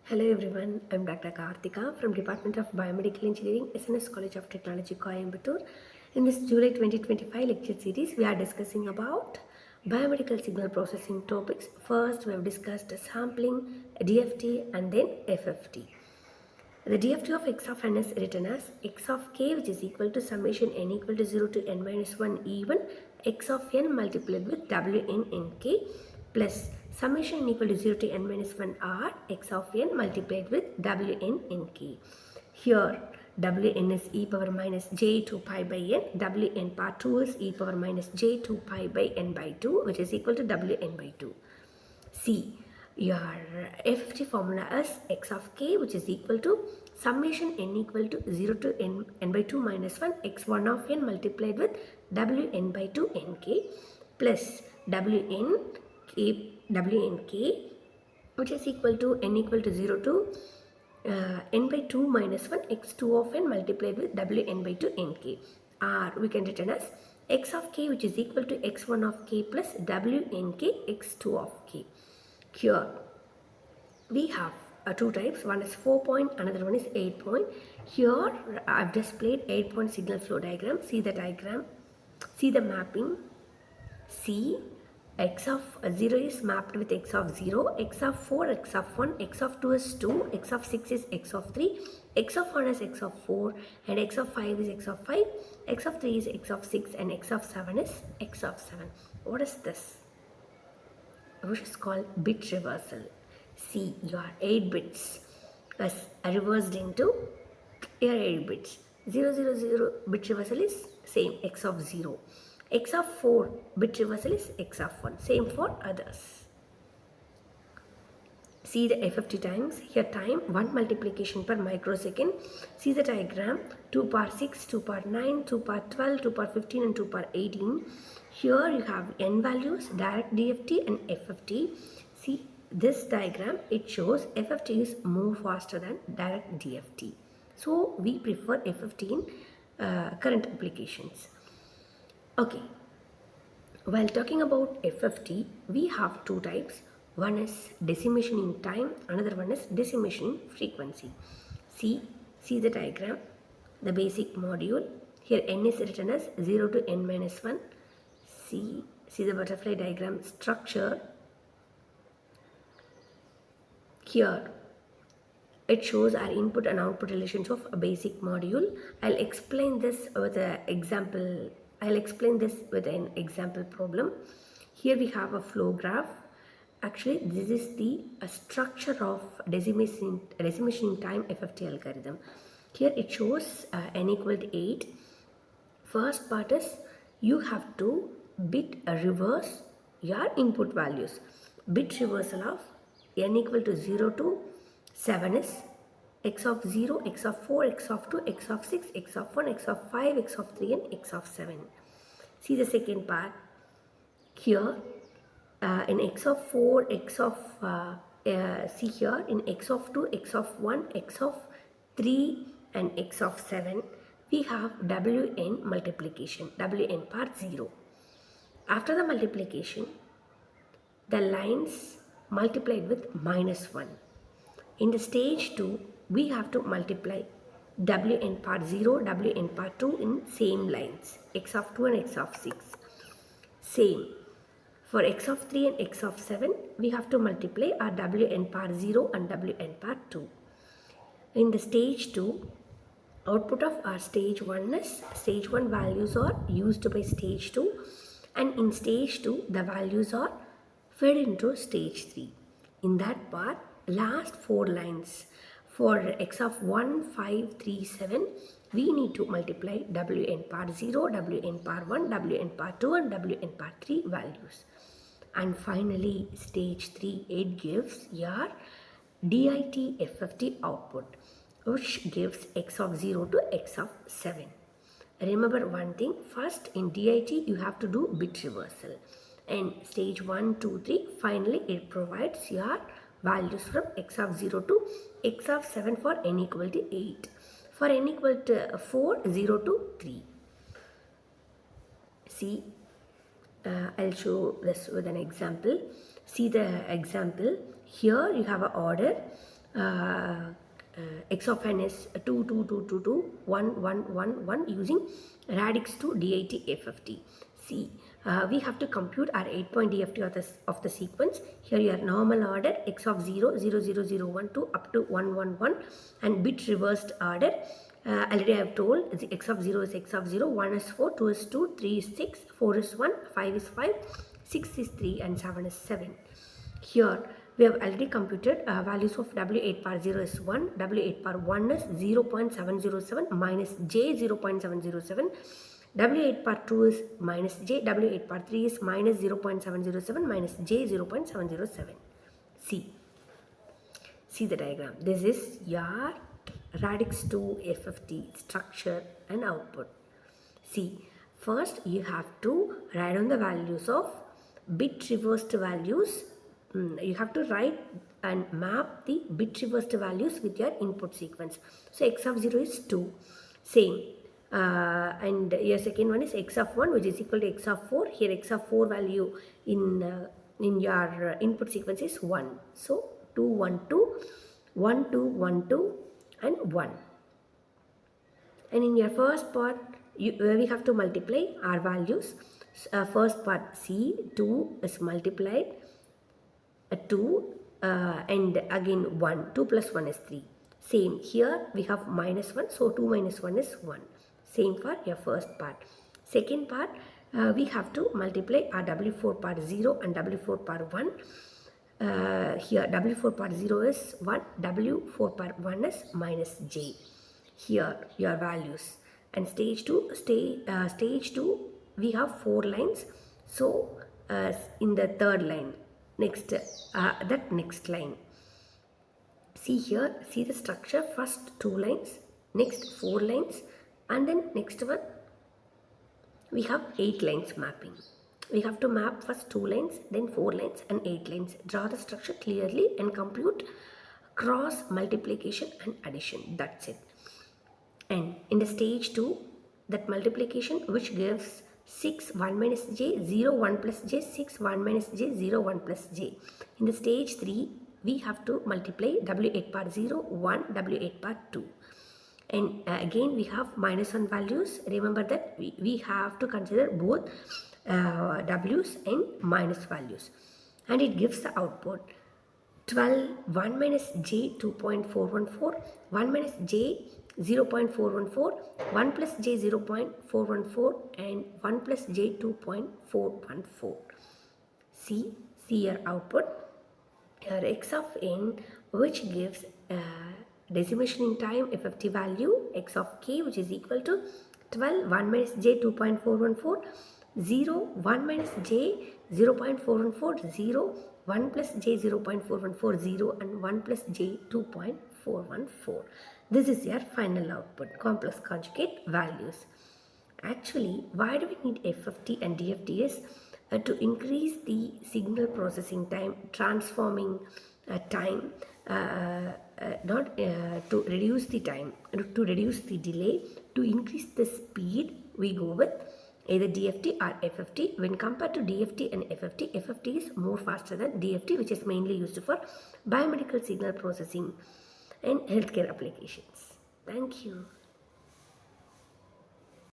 Hello everyone, I'm Dr. Karthika from Department of Biomedical Engineering, SNS College of Technology, Coimbatore. In this July 2025 lecture series, we are discussing about biomedical signal processing topics. First, we have discussed sampling, DFT and then FFT. The DFT of x of n is written as x of k, which is equal to summation n equal to 0 to n minus 1 even x of n multiplied with wn nk plus summation n equal to 0 to n minus 1 r x of n multiplied with wn nk. Here wn is e power minus j 2 pi by n, wn part 2 is e power minus j 2 pi by n by 2, which is equal to wn by 2. C. Your FFT formula is x of k, which is equal to summation n equal to 0 to n by 2 minus 1 x1 of n multiplied with wn by 2 nk plus wnk, which is equal to n equal to 0 to n by 2 minus 1 x2 of n multiplied with wn by 2 nk. Or we can written as x of k, which is equal to x1 of k plus wnk x2 of k. Here we have two types. One is 4 point, another one is 8 point. Here I have displayed 8 point signal flow diagram. See the diagram, see the mapping. See, x of 0 is mapped with x of 0, x of 4, x of 1, x of 2 is 2, x of 6 is x of 3, x of 1 is x of 4, and x of 5 is x of 5, x of 3 is x of 6, and x of 7 is x of 7. What is this? Which is called bit reversal. See, your 8 bits is reversed into your 8 bits. 0, 0, 0 bit reversal is same, x of 0. X of 4 bit reversal is x of 1. Same for others. See the FFT times. Here time 1 multiplication per microsecond. See the diagram, 2 power 6, 2 power 9, 2 power 12, 2 power 15 and 2 power 18. Here you have n values, direct DFT and FFT. See this diagram, it shows FFT is more faster than direct DFT. So we prefer FFT in current applications. Okay, while talking about FFT, we have two types. One is decimation in time, another one is decimation in frequency. See the diagram, the basic module. Here n is written as 0 to n minus 1. See the butterfly diagram structure. Here it shows our input and output relations of a basic module. I'll explain this with an example. Problem. Here we have a flow graph. Actually, this is the structure of decimation in time FFT algorithm. Here it shows n equal to 8. First part is you have to bit reverse your input values. Bit reversal of n equal to 0 to 7 is x of 0, x of 4, x of 2, x of 6, x of 1, x of 5, x of 3 and x of 7. See the second part. Here in x of 4, x of see here in x of 2, x of 1, x of 3 and x of 7 we have wn multiplication, wn part 0. After the multiplication, the lines multiplied with minus 1. In the stage 2, we have to multiply wn part 0, wn part 2 in same lines, x of 2 and x of 6. Same. For x of 3 and x of 7, we have to multiply our wn part 0 and wn part 2. In the stage 2, output of our stage 1 is, stage 1 values are used by stage 2, and in stage 2, the values are fed into stage 3. In that part, last 4 lines, for x of 1, 5, 3, 7, we need to multiply wn part 0, wn part 1, wn part 2 and wn part 3 values. And finally, stage 3, it gives your DIT FFT output, which gives x of 0 to x of 7. Remember one thing, first in DIT you have to do bit reversal, and stage 1, 2, 3, finally it provides your values from x of 0 to x of 7 for n equal to 8. For n equal to 4, 0 to 3. See, I'll show this with an example. See the example. Here you have an order x of n is 2, 2, 2, 2, 2, 1, 1, 1, 1 using radix to DIT FFT. See, we have to compute our 8-point DFT of the sequence. Here your normal order x of 0, 0, 0, 0, 1, 2 up to 1, 1, 1 and bit reversed order. Already I have told the x of 0 is x of 0, 1 is 4, 2 is 2, 3 is 6, 4 is 1, 5 is 5, 6 is 3 and 7 is 7. Here we have already computed values of W8 bar 0 is 1, W8 bar 1 is 0.707 minus J 0.707, W8 bar 2 is minus J, W8 bar 3 is minus 0.707 minus J 0.707. See the diagram. This is your radix to FFT structure and output. See, first you have to write down the values of bit reversed values. You have to write and map the bit reversed values with your input sequence. So x of 0 is 2, same. And your second one is x of 1, which is equal to x of 4. Here x of 4 value in your input sequence is 1. So 2, 1, 2, 1, 2, 1, 2 and 1. And in your first part, we have to multiply our values. First part C, 2 is multiplied 2 and again 1. 2 plus 1 is 3. Same here we have minus 1, so 2 minus 1 is 1. Same for your first part. Second part, we have to multiply our W4 part 0 and W4 part 1. Here W4 part 0 is 1, W4 part 1 is minus J. Here your values. And stage 2 we have 4 lines. So in the third line, next next line. See here, see the structure, first 2 lines, next 4 lines, and then next one we have 8 lines mapping. We have to map first 2 lines, then 4 lines and 8 lines. Draw the structure clearly and compute cross multiplication and addition. That's it. And in the stage 2, that multiplication which gives 6 1 minus j 0 1 plus j 6 1 minus j 0 1 plus j. In the stage 3, we have to multiply W8 bar 0 1 W8 bar 2. And again we have minus 1 values. Remember that we have to consider both W's and minus values. And it gives the output 12 1 minus j 2.414, 1 minus j 0.414, 1 plus j 0.414 and 1 plus j 2.414. See your output, your x of n, which gives decimation in time FFT value x of k, which is equal to 12 1 minus j 2.414, 0 1 minus j 0.414, 0 1 plus j 0.414, 0 and 1 plus j 2.414. This is your final output, complex conjugate values. Actually, why do we need FFT and DFT is to increase the signal processing time, transforming time, not to reduce the time, to reduce the delay, to increase the speed. We go with either DFT or FFT. When compared to DFT and FFT, FFT is more faster than DFT, which is mainly used for biomedical signal processing and healthcare applications. Thank you.